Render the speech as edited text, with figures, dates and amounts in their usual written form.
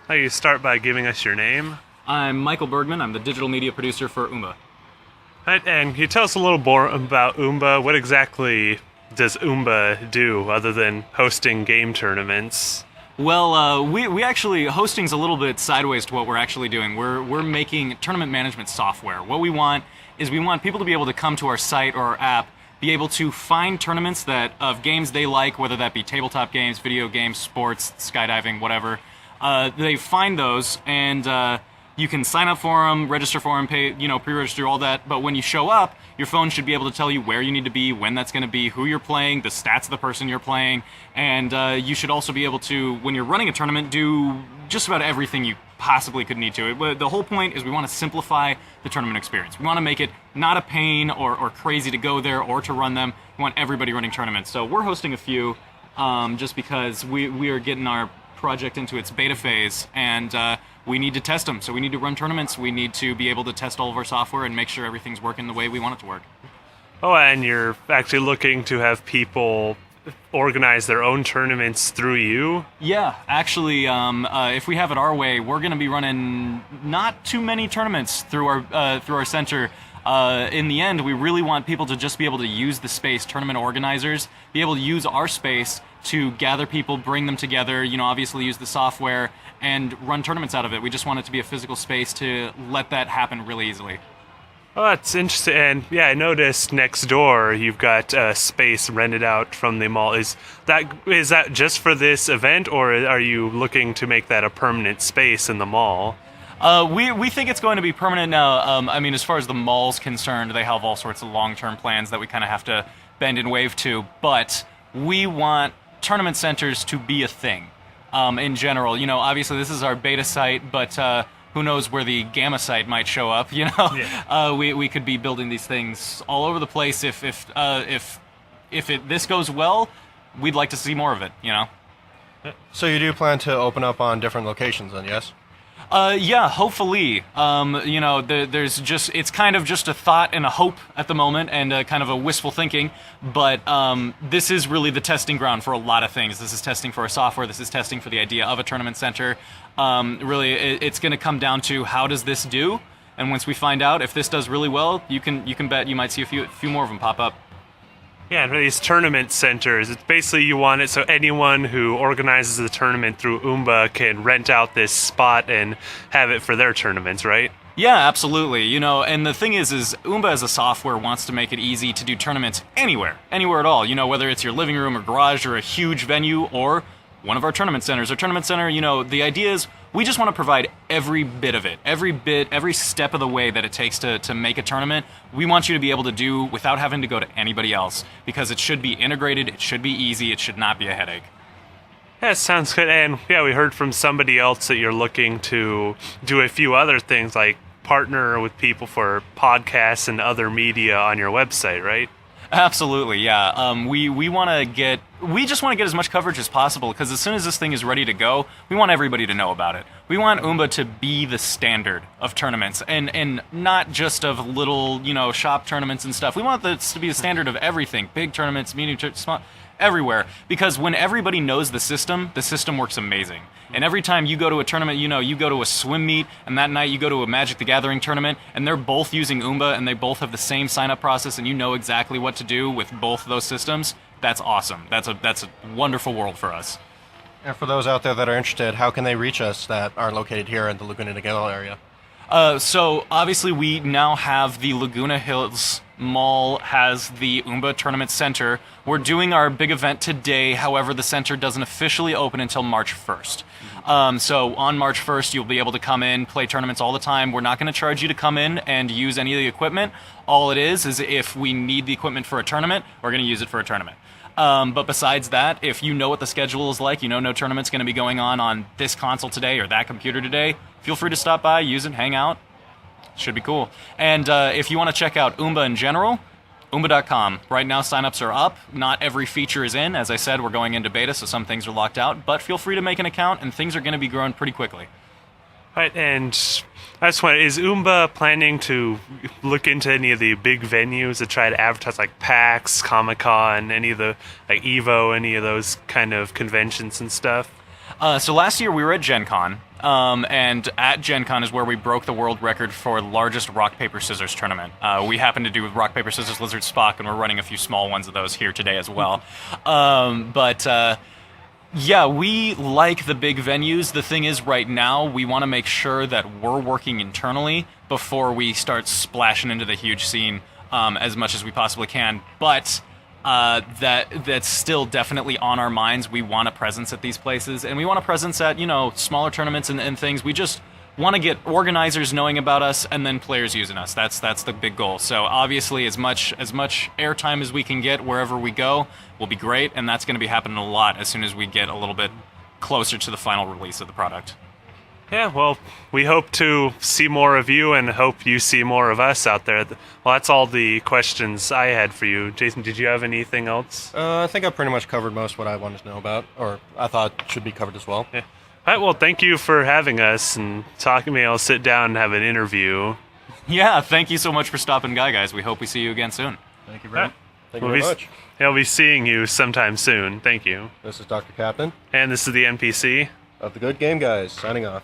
How you start by giving us your name? I'm Michael Bergman. I'm the digital media producer for Oomba. Right, and can you tell us a little more about Oomba? What exactly does Oomba do other than hosting game tournaments? Well, we actually, hosting's a little bit sideways to what we're actually doing. We're making tournament management software. What we want is we want people to be able to come to our site or our app, be able to find tournaments of games they like, whether that be tabletop games, video games, sports, skydiving, whatever. They find those, and you can sign up for them, register for them, pay, pre-register, all that. But when you show up, your phone should be able to tell you where you need to be, when that's going to be, who you're playing, the stats of the person you're playing, and you should also be able to, when you're running a tournament, do just about everything you possibly could need to. The whole point is we want to simplify the tournament experience. We want to make it not a pain or crazy to go there or to run them. We want everybody running tournaments. So we're hosting a few just because we are getting our project into its beta phase, and we need to test them. So we need to run tournaments. We need to be able to test all of our software and make sure everything's working the way we want it to work. Oh, and you're actually looking to have people organize their own tournaments through you? Yeah, actually, if we have it our way, we're going to be running not too many tournaments through our center. In the end, we really want people to just be able to use the space, tournament organizers, be able to use our space to gather people, bring them together, obviously use the software, and run tournaments out of it. We just want it to be a physical space to let that happen really easily. Oh, that's interesting. And yeah, I noticed next door you've got space rented out from the mall. Is that just for this event, or are you looking to make that a permanent space in the mall? We think it's going to be permanent now. As far as the mall's concerned, they have all sorts of long-term plans that we kind of have to bend and wave to. But we want tournament centers to be a thing in general. Obviously this is our beta site, but who knows where the gamma site might show up? Yeah. We could be building these things all over the place. If this goes well, we'd like to see more of it. So you do plan to open up on different locations, then? Yes. Yeah, hopefully. There's just, it's kind of just a thought and a hope at the moment, and kind of a wistful thinking, but this is really the testing ground for a lot of things. This is testing for our software, this is testing for the idea of a tournament center. Really, it's going to come down to how does this do, and once we find out if this does really well, you can bet you might see a few more of them pop up. Yeah, and for these tournament centers, it's basically you want it so anyone who organizes the tournament through Oomba can rent out this spot and have it for their tournaments, right? Yeah, absolutely. And the thing is Oomba as a software wants to make it easy to do tournaments anywhere at all. Whether it's your living room or garage or a huge venue or one of our tournament centers. Our tournament center, the idea is we just want to provide every bit of it, every step of the way that it takes to make a tournament. We want you to be able to do without having to go to anybody else, because it should be integrated, it should be easy, it should not be a headache. Yeah, sounds good. And yeah, we heard from somebody else that you're looking to do a few other things, like partner with people for podcasts and other media on your website, right? Absolutely, yeah. We just want to get as much coverage as possible, because as soon as this thing is ready to go, we want everybody to know about it. We want Oomba to be the standard of tournaments, and not just of little, shop tournaments and stuff. We want this to be the standard of everything, big tournaments, medium tournaments, small, everywhere. Because when everybody knows the system works amazing. And every time you go to a tournament, you go to a swim meet, and that night you go to a Magic the Gathering tournament, and they're both using Oomba, and they both have the same sign-up process, and you know exactly what to do with both of those systems. That's awesome. That's a wonderful world for us. And for those out there that are interested, how can they reach us that are located here in the Laguna Niguel area? So obviously we now have the Laguna Hills Mall has the Oomba Tournament Center. We're doing our big event today. However, the center doesn't officially open until March 1st. So on March 1st, you'll be able to come in, play tournaments all the time. We're not going to charge you to come in and use any of the equipment. All it is if we need the equipment for a tournament, we're going to use it for a tournament. But besides that, if you know what the schedule is like, no tournament's going to be going on this console today or that computer today, feel free to stop by, use it, hang out. Should be cool. And if you want to check out Oomba in general, Oomba.com. Right now, signups are up. Not every feature is in. As I said, we're going into beta, so some things are locked out. But feel free to make an account, and things are going to be growing pretty quickly. Right, and I just wonder, is Oomba planning to look into any of the big venues to try to advertise, like PAX, Comic-Con, any of the, like EVO, any of those kind of conventions and stuff? So last year we were at Gen Con, And at Gen Con is where we broke the world record for largest rock, paper, scissors tournament. We happen to do rock, paper, scissors, lizard, Spock, and we're running a few small ones of those here today as well. Yeah, we like the big venues. The thing is, right now, we want to make sure that we're working internally before we start splashing into the huge scene as much as we possibly can. But that's still definitely on our minds. We want a presence at these places, and we want a presence at, smaller tournaments and things. We just want to get organizers knowing about us and then players using us. That's the big goal. So obviously, as much airtime as we can get wherever we go will be great, and that's going to be happening a lot as soon as we get a little bit closer to the final release of the product. Yeah, well, we hope to see more of you and hope you see more of us out there. Well, that's all the questions I had for you. Jason, did you have anything else? I think I pretty much covered most what I wanted to know about, or I thought should be covered as well. Yeah. All right, well, thank you for having us and talking to me. I'll sit down and have an interview. Yeah, thank you so much for stopping by, guys. We hope we see you again soon. Thank you very, Right. thank you very much. I'll be seeing you sometime soon. Thank you. This is Dr. Captain And this is the NPC. of the Good Game Guys, signing off.